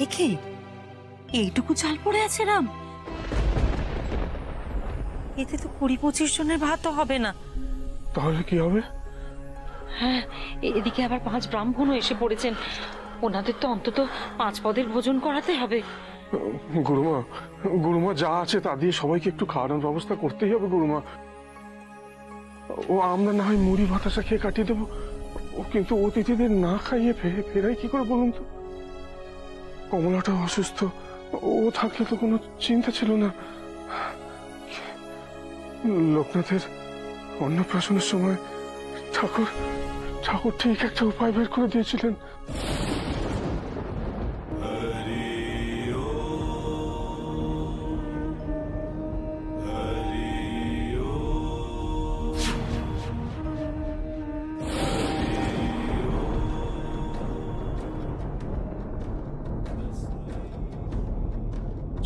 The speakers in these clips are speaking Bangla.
একে এইটুকু চাল পড়ে আছে রাম, এতে তো 20-25 জনের ভাত হবে না। তাহলে কি হবে? হ্যাঁ, এদিকে আবার 5 ব্রাহ্মণও এসে পড়েছেন, ওনাদের তো অন্তত 5 পদের ভোজন করাতে হবে। গুরুমা, গুরুমা যা আছে তা দিয়ে সবাইকে একটু খাওয়ানোর ব্যবস্থা করতেই হবে গুরুমা। ও আমরা না হয় মুড়ি বাতাসা খেয়ে কাটিয়ে দেবো, ও কিন্তু অতিথিদের না খাইয়ে ফেরাই কি করে বলুন তো? কমলাটা অসুস্থ, ও থাকলে তো কোনো চিন্তা ছিল না। লোকনাথের অন্নপ্রাশনের সময় ঠাকুর ঠিক একটা উপায় বের করে দিয়েছিলেন।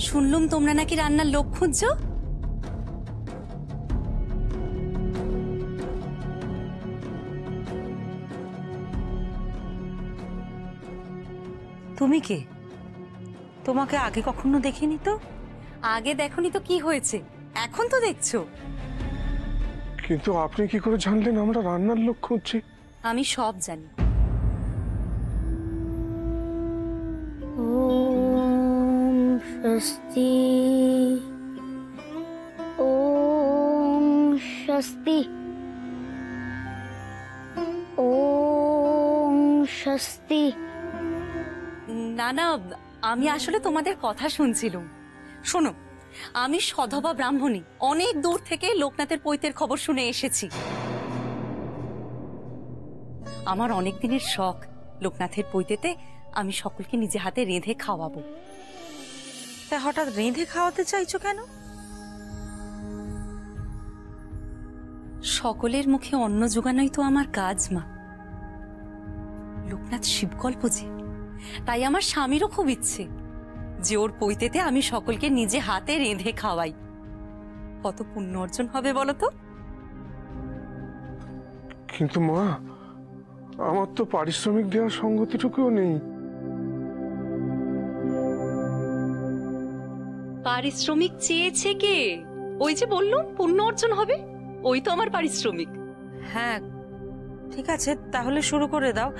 শুনলুম তোমরা নাকি রান্নার লোক খুঁজছো। তুমি কে? তোমাকে আগে কখনো দেখিনি তো। আগে দেখনি তো কি হয়েছে, এখন তো দেখছো। কিন্তু আপনি কি করে জানলেন আমরা রান্নার লোক খুঁজছি? আমি সব জানি। ওম স্বস্তি, ওম স্বস্তি, ওম স্বস্তি। না না, আমি আসলে তোমাদের কথা শুনছিলাম। শোনো, আমি সধবা ব্রাহ্মণী, অনেক দূর থেকে লোকনাথের পৈতের খবর শুনে এসেছি। আমার অনেক দিনের শখ, লোকনাথের পৈতেতে আমি সকলকে নিজে হাতে রেঁধে খাওয়াবো। তা হঠাৎ রেঁধে খাওয়াতে চাইছো কেন? সকলের মুখে অন্ন জোগানোই তো আমার কাজ মা। লোকনাথ শিবকল্প যে, তাই আমার স্বামীরও খুব ইচ্ছে যে ওর পৈতেতে আমি সকলকে নিজে হাতে রেঁধে খাওয়াই। কত পুণ্য অর্জন হবে বলো তো। কিন্তু মা, আমার তো পারিশ্রমিক দেওয়ার সঙ্গতিটুকুও নেই। পারিশ্রমিক চেয়েছে কে? ওই যে বললুম পুণ্য অর্জন হবে, ওই তো আমার পারিশ্রমিক। হ্যাঁ ঠিক আছে, তাহলে শুরু করে দাও।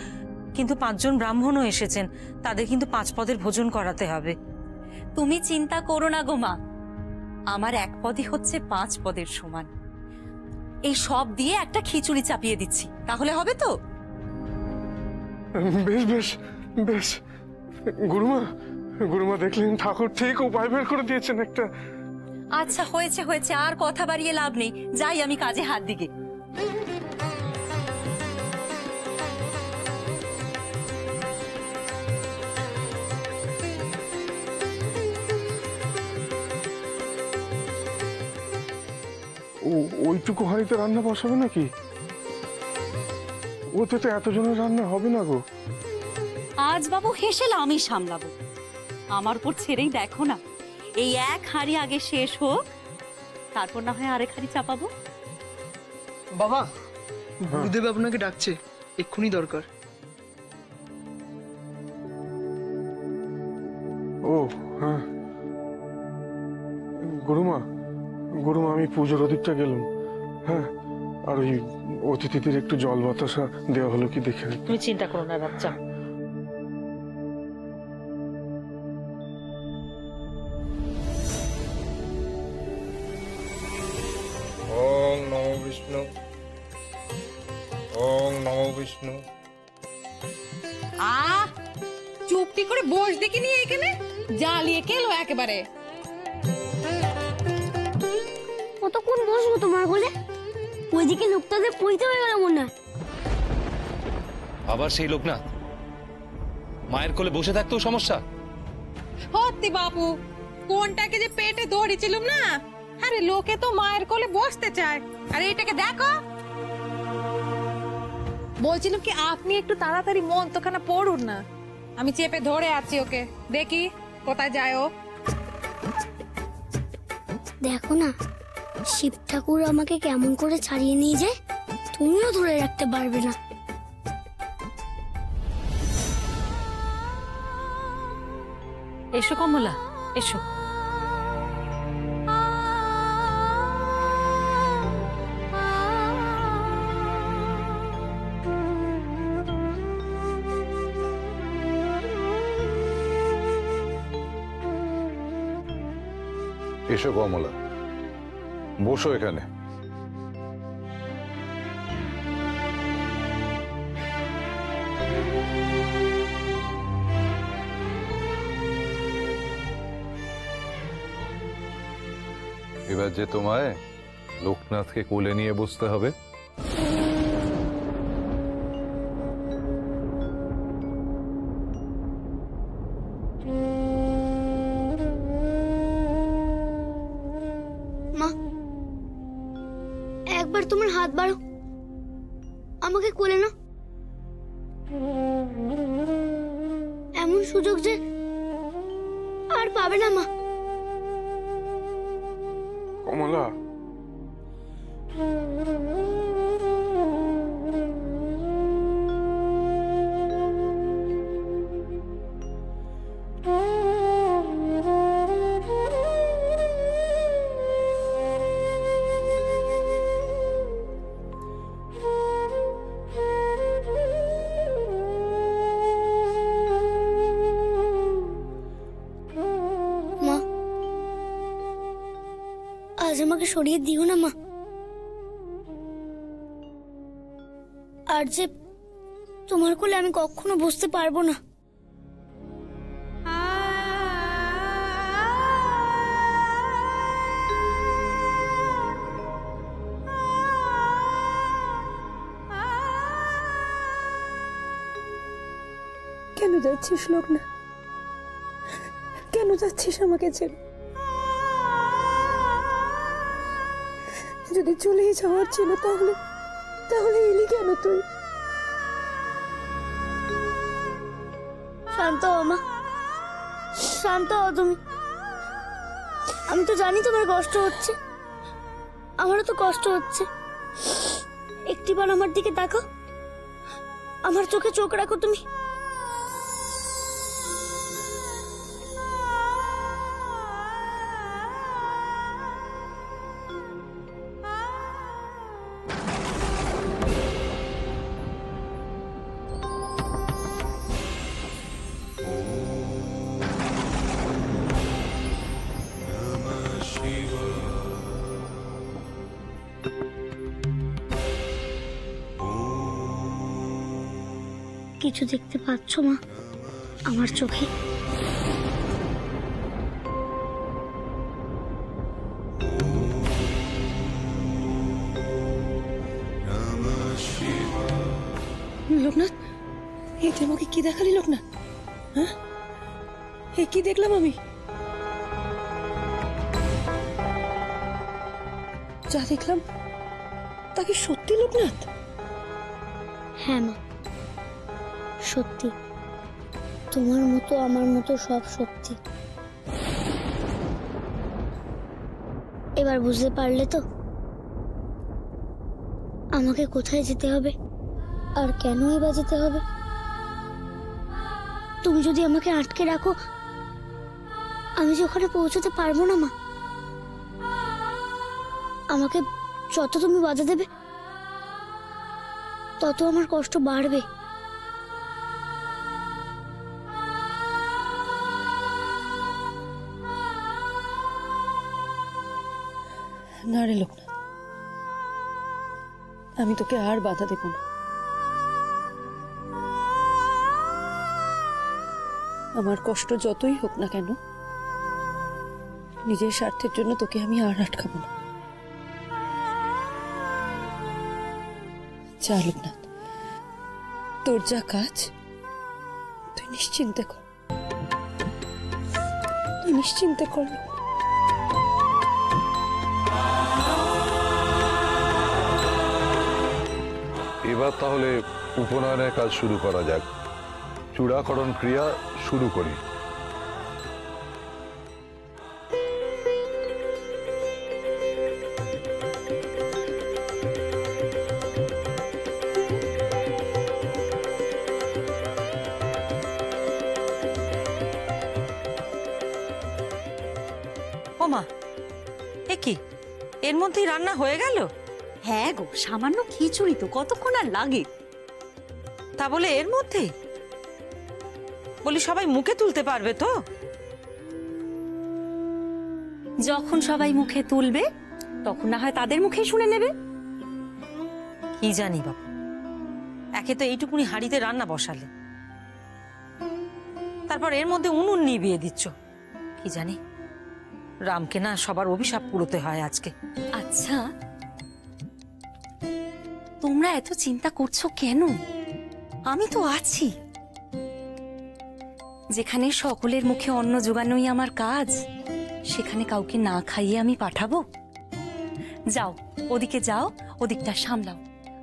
কিন্তু 5 জন ব্রাহ্মণও এসেছেন, তাদের কিন্তু 5 পদের ভোজন করাতে হবে। তুমি চিন্তা করো না গো মা, আমার 1 পদই হচ্ছে 5 পদের সমান। এই সব দিয়ে একটা খিচুড়ি চাপিয়ে দিচ্ছি, তাহলে হবে তো? বেশ বেশ বেশ। গুরুমা, গুরুমা দেখলেন ঠাকুর ঠিক উপায় বের করে দিয়েছেন একটা। আচ্ছা হয়েছে হয়েছে, আর কথা বাড়িয়ে লাভ নেই, যাই আমি কাজে হাত দিকে। ওইটুকু হাঁড়িতে রান্না বসাবে নাকি? ওতে তো এতজনের রান্না হবে না গো। আজ বাবু হেসেল আমি সামলাবো, আমার উপর ছেড়েই দেখো না। এই 1 হাঁড়ি আগে শেষ হোক, তারপর না হয় আরেক হাঁড়ি চাপাবো। বাবা, গুরুদেব আপনাকে ডাকছে, এক্ষুনি দরকার। ও হ্যাঁ, গুরুমা, গুরুমা আমি পুজোর ওদিকটা গেলাম। হ্যাঁ, আর ওই অতিথিদের একটু জল বাতাসা দেওয়া হলো কি দেখে। তুমি চিন্তা করো না রাম, যাও। ওং নমো বিষ্ণু, ওং নমো বিষ্ণু। চুপটি করে বস দেখিনি এখানে, জ্বালিয়ে খেলো একেবারে। কতক্ষণ বসবো তোমার কোলে? ওইদিকে লোকটাদের পইতে হয়ে গেল মনে হয়। আবার সেই লোকনাথ মায়ের কোলে বসে থাকতেও সমস্যা। সত্যি বাপু, কোনটাকে যে পেটে ধরেছিলাম না। আরে লোকে তো মায়ের কোলে বসতে চায়, আর এটাকে দেখো। বলছিলাম কি আপনি একটু তাড়াতাড়ি মন্ত্রখানা পড়ুন না, আমি চেপে ধরে আছি ওকে, দেখি কোথায় যায় ও। দেখো না শিব ঠাকুর আমাকে কেমন করে ছাড়িয়ে নিয়ে যায়, তুমিও ধরে রাখতে পারবে না। এসো কমলা, এসো। এসো কমলা, বসো এখানে। এবার যে তোমায় লোকনাথকে কোলে নিয়ে বসতে হবে। মা, একবার তোমার হাত বাড়াও, আমাকে কোলে নাও। এমন সুযোগ যে আর পাবে না মা। কমলা, মা, আজ আমাকে সরিয়ে দিও না মা। আর যে তোমার কোলে আমি কখনো বসতে পারবো না। কেন যাচ্ছিস লোকনাথ? কেন যাচ্ছিস আমাকে ছেড়ে? যদি চলেই যাওয়ার ছিল তাহলে তাহলে এলি কেন তুই? শান্ত হও মা, শান্ত হও তুমি। আমি তো জানি তোমার কষ্ট হচ্ছে, আমারও তো কষ্ট হচ্ছে। একটিবার আমার দিকে তাকাও, আমার চোখে চোখ রাখো তুমি। কিছু দেখতে পাচ্ছ মা আমার চোখে? লোকনাথ, এই তুই আমাকে কি দেখালি লোকনাথ? হ্যাঁ, এ কি দেখলাম আমি? যা দেখলাম তা কি সত্যি লোকনাথ? হ্যাঁ মা, সত্যি। তোমার মতো আমার মতো সব সত্যি। এবার বুঝতে পারলে তো আমাকে কোথায় যেতে হবে আর কেনই বা যেতে হবে? তুমি যদি আমাকে আটকে রাখো, আমি যে ওখানে পৌঁছতে পারবো না মা। আমাকে যত তুমি বাধা দেবে তত আমার কষ্ট বাড়বে। না রে লোকনাথ, আমি তোকে আর বাধা দেব না। আমার কষ্ট যতই হোক না কেন, নিজের স্বার্থের জন্য তোকে আমি আর আটকাবো না। যা লোকনাথ, তোর যা কাজ তুই নিশ্চিন্তে কর, তুই নিশ্চিন্তে কর। এবার তাহলে উপনয়নের কাজ শুরু করা যাক। চূড়াকরণ ক্রিয়া শুরু করি। মা, এ কি, এর মধ্যেই রান্না হয়ে গেল? হ্যাঁ গো, সামান্য খিচুড়ি তো, কতক্ষণ আর লাগে? তা বলে এর মধ্যেই? বলি সবাই মুখে তুলতে পারবে তো? যখন সবাই মুখে তুলবে তখন না হয় তাদের মুখেই শুনে নেবে। কি জানি বাবা, একে তো এইটুকুনি হাঁড়িতে রান্না বসালে, তারপর এর মধ্যে উনুন নিভিয়ে দিচ্ছ। কি জানি, রামকে না সবার অভিশাপ পুরোতে হয় আজকে। আচ্ছা, তোমরা এত চিন্তা করছো কেন? আমি তো আছি। যেখানে সকলের মুখে অন্ন জোগানোই আমার কাজ, সেখানে কাউকে না খাইয়ে আমি পাঠাবো? যাও, ওদিকে যাও, ওদিকটা সামলাও,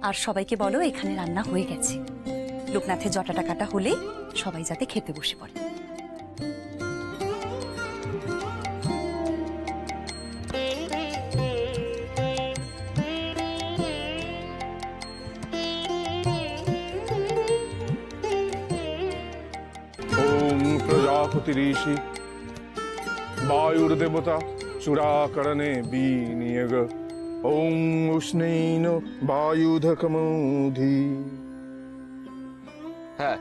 আর সবাইকে বলো এখানে রান্না হয়ে গেছে। লোকনাথের জটাটা কাটা হলেই সবাই যাতে খেতে বসে পড়ে। ওম প্রজাপতি ঋষি বায়ুর্দেবতা চূড়াকরণে বিনিয়োগ। ওম উষ্ণেন বায়ুধকমোধি। হ্যাঁ,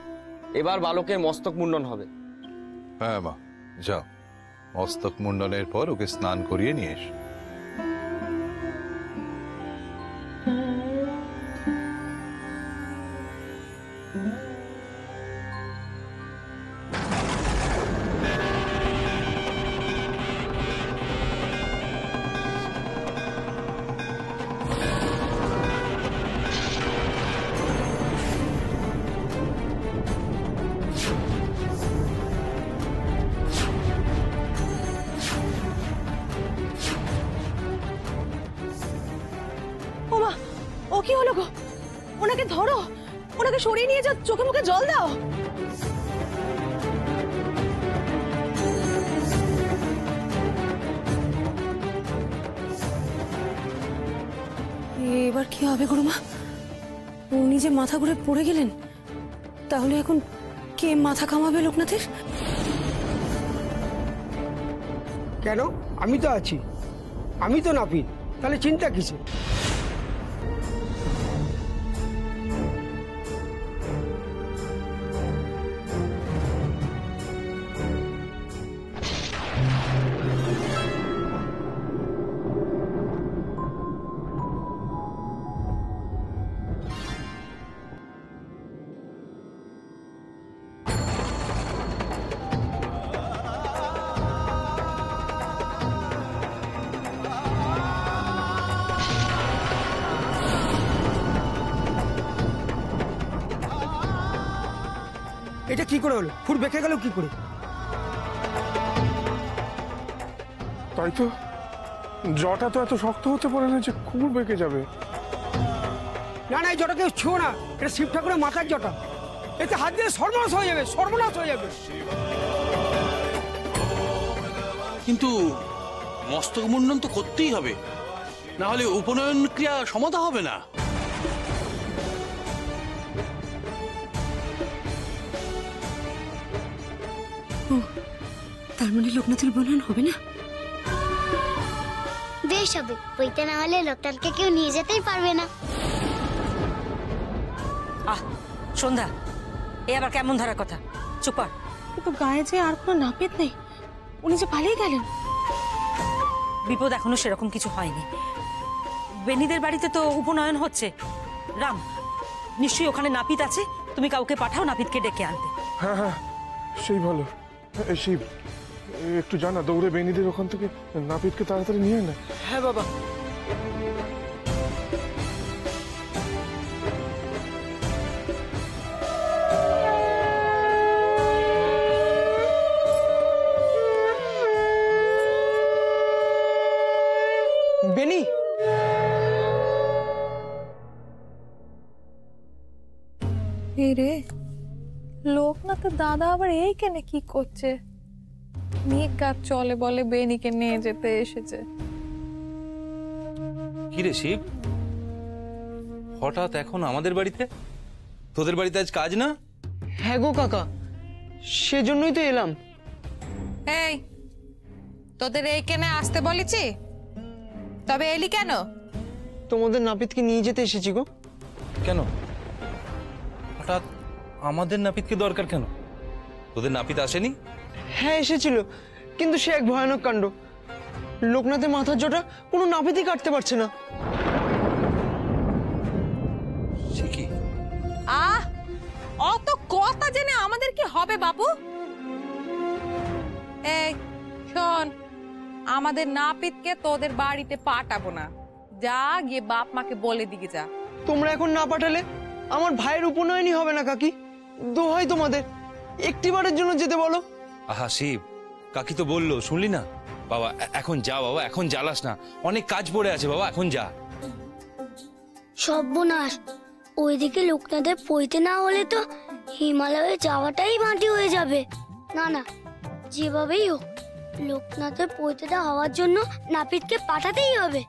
এবার বালকের মস্তক মুন্ডন হবে। হ্যাঁ মা, যাও, মস্তক মুন্ডনের পর ওকে স্নান করিয়ে নিয়ে এসো। ওমা, ও কি হলো গো? ওনাকে ধরো, ওনাকে সরিয়ে নিয়ে যাও, চোখে মুখে জল দাও। এবার কি হবে গুরুমা? উনি যে মাথা ঘুরে পড়ে গেলেন, তাহলে এখন কে মাথা কামাবে লোকনাথের? কেন? আমি তো আছি, আমি তো নাপিত, তাহলে চিন্তা কিসে? এটা কি করে হলো? ফুট বেঁকে গেল কি করে? তাই তো, জটা তো এত শক্ত হতে পারে না যে খুব বেঁকে যাবে। না না, এই জটা কেউ ছুঁয়ো না, এটা শিব ঠাকুরের মাথার জটা। এতে হাত দিলে সর্বনাশ হয়ে যাবে, সর্বনাশ হয়ে যাবে। কিন্তু মস্তক মুন্ডন তো করতেই হবে, না হলে উপনয়ন ক্রিয়া সমাধা হবে না। তার মানে লোকনাথের উপনয়ন হবে না? বেশ হবে, বইতে না হলে লোকনাথকে কেউ নিয়ে যেতেই পারবে না। আহ সন্ধ্যা, এ আবার কেমন ধারা কথা? চুপ কর। কিন্তু গায়ে যে আর কোনো নাপিত নেই, উনি যে পালিয়ে গেলেন। বিপদ এখনো সেরকম কিছু হয়নি। বেনিদের বাড়িতে তো উপনয়ন হচ্ছে। রাম, নিশ্চয়ই ওখানে নাপিত আছে, তুমি কাউকে পাঠাও নাপিতকে ডেকে আনতে। হ্যাঁ হ্যাঁ, সেই ভালো। শিব, একটু জানা, দৌড়ে বেনিদের ওখান থেকে নাপিতকে তাড়াতাড়ি নিয়ে না। হ্যাঁ বাবা। বেনি, রে লোকনাথের দাদা আবার এইখানে কি করছে? মেঘ গাছ চলে বলে বেনিকে নিয়ে যেতে এসেছে। কি রে শিব, হঠাৎ এখন আমাদের বাড়িতে? তোদের বাড়িতে আজ কাজ না? হ্যাঁ গো কাকা, সেজন্যই তো এলাম। এই, তোদের এইখানে আসতে বলেছি, তবে এলি কেন? তোমাদের নাপিতকে নিয়ে যেতে এসেছি গো। কেন হঠাৎ আমাদের নাপিতকে দরকার কেন? তোদের নাপিত আসেনি? হ্যাঁ এসেছিল, কিন্তু সে এক ভয়ানক কাণ্ড। লোকনাথের মাথার জটা কোনো নাপিতই কাটতে পারছে না। সে কি? অত কথা জেনে আমাদের কি হবে বাবু? এই শোন, আমাদের নাপিতকে তোদের বাড়িতে পাঠাবো না। যা গিয়ে বাপ মাকে বলে দিকে যা। তোমরা এখন না পাঠালে আমার ভাইয়ের উপনয়নই হবে না কাকি। দোহাই তোমাদের, একটিবারের জন্য যেতে বলো। আহা শিব, কাকি তো বললো, শুনলি না? বাবা এখন যা, বাবা এখন জ্বালাস না, অনেক কাজ পড়ে আছে বাবা, এখন যা। সর্বনাশ, ওইদিকে লোকনাথের পইতে না হলে তো হিমালয়ে যাওয়াটাই মাটি হয়ে যাবে। না না, যেভাবেই হোক লোকনাথের পইতেটা হওয়ার জন্য নাপিতকে পাঠাতেই হবে।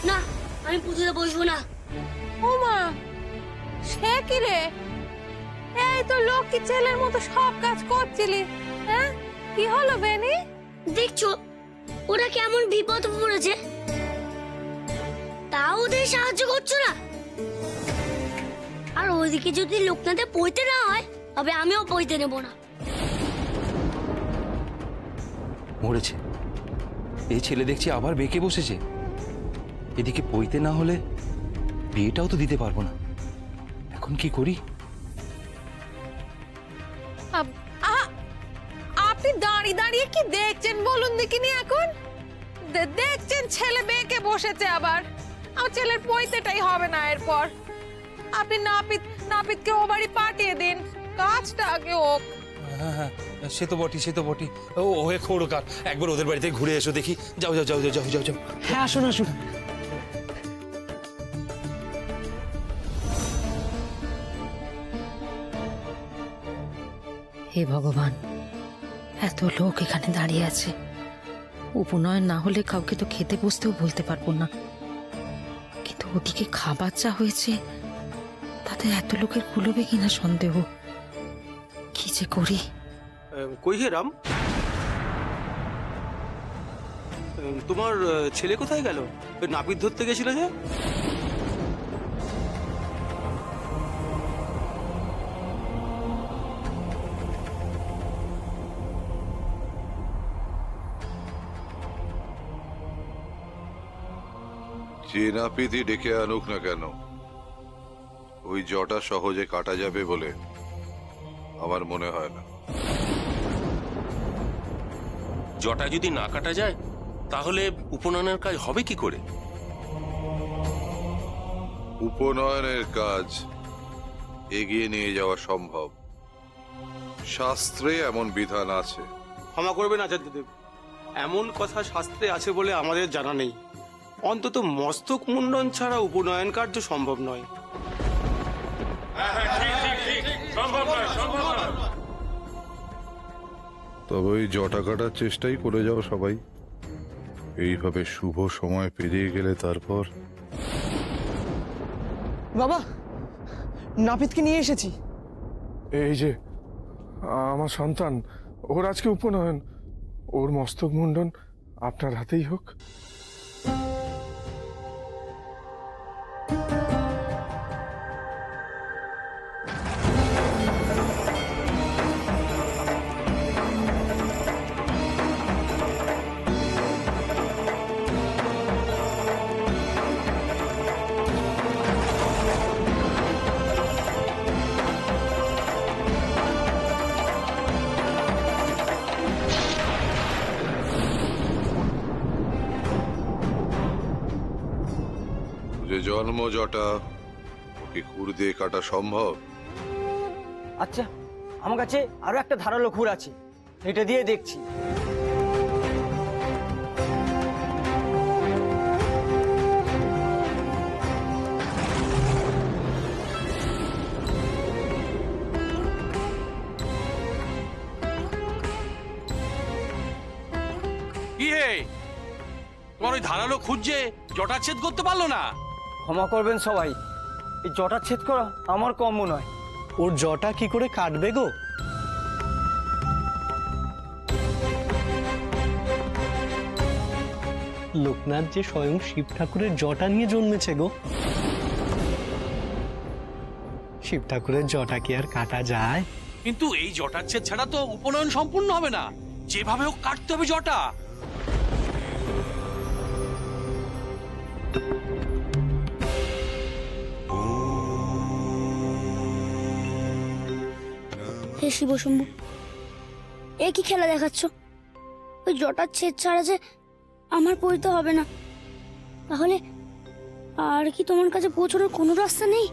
না, আমি পুঁথিতে বসবো না। ওমা, সে কি রে? এই তো লক্ষ্মী ছেলের মতো সব কাজ করছিলি, হ্যাঁ? কি হলো বেনি? দেখছো ওরা কেমন বিপদ পড়েছে, তাও ওদের সাহায্য করছো না। আর ওইদিকে যদি লোকনাথে পইতে না হয়, তবে আমিও পইতে নেব না। মরেছে এই ছেলে, দেখছি আবার বেঁকে বসেছে। এদিকে পইতে না হলে বিয়েটাও তো দিতে পারবো না, এখন কি করি? আপনি দাঁড়িয়ে দাঁড়িয়ে কি দেখছেন বলুন দেখিনি? এখন দেখছেন ছেলে বেঁকে বসেছে, আবার আমার ছেলের পইতেটাই হবে না এরপর। আপনি নাপিতকে ও বাড়ি পাঠিয়ে দিন, কাজটা আগে হোক। হ্যাঁ হ্যাঁ, সে তো বটি, সে তো বটি। ও হে খোড়কার, একবার ওদের বাড়িতে ঘুরে এসো দেখি। যাও যাও যাও যাও যাও যাও। হ্যাঁ আসুন আসুন। হে ভগবান, এত লোক এখানে দাঁড়িয়ে আছে, উপনয়ন না হলে কাউকে তো খেতে বসতেও বলতে পারবো না। কিন্তু ওদিকে খাবার চা হয়েছে, তাতে এত লোকের কুলোবে কিনা সন্দেহ। কি যে করি। কই হে রাম, তোমার ছেলে কোথায় গেল? ওই নাপিত ধরতে গেছিল যে? যে নাপিতই ডেকে আনুক না কেন, ওই জটা সহজে কাটা যাবে বলে আমার মনে হয় না। জটা যদি না কাটা যায় তাহলে উপনয়নের কাজ হবে কি করে? উপনয়নের কাজ এগিয়ে নিয়ে যাওয়া সম্ভব, শাস্ত্রে এমন বিধান আছে। ক্ষমা করবেন আচার্যদেব, এমন কথা শাস্ত্রে আছে বলে আমাদের জানা নেই। অন্তত মস্তক মুন্ডন ছাড়া উপনয়ন কার্য সম্ভব নয়। তবে ওই জটা কাটার চেষ্টাই করে যাও সবাই। এইভাবে শুভ সময় পেরিয়ে গেলে তারপর। বাবা, নাপিতকে নিয়ে এসেছি। এই যে আমার সন্তান, ওর আজকে উপনয়ন, ওর মস্তক মুন্ডন আপনার হাতেই হোক। যে জন্ম জটা, ওকে খুর দিয়ে কাটা সম্ভব? আচ্ছা, আমার কাছে আরো একটা ধারালো খুর আছে, এটা দিয়ে দেখছি। কি হে, তোমার ওই ধারালো খুঁজছে জটা ছেদ করতে পারলো না? ক্ষমা করবেন সবাই, এই জটা ছেদ করা আমার কর্ম নয়। ওর জটা কি করে কাটবে গো? লোকনাথ যে স্বয়ং শিব ঠাকুরের জটা নিয়ে জন্মেছে গো। শিব ঠাকুরের জটা কি আর কাটা যায়? কিন্তু এই জটার ছেদ ছাড়া তো উপনয়ন সম্পূর্ণ হবে না, যেভাবে হোক কাটতে হবে জটা। হে শিব শম্ভু, এ কি খেলা দেখাচ্ছ? ওই জটার ছেদ ছাড়া যে আমার পড়তে হবে না, তাহলে আর কি তোমার কাছে পৌঁছানোর কোনো রাস্তা নেই?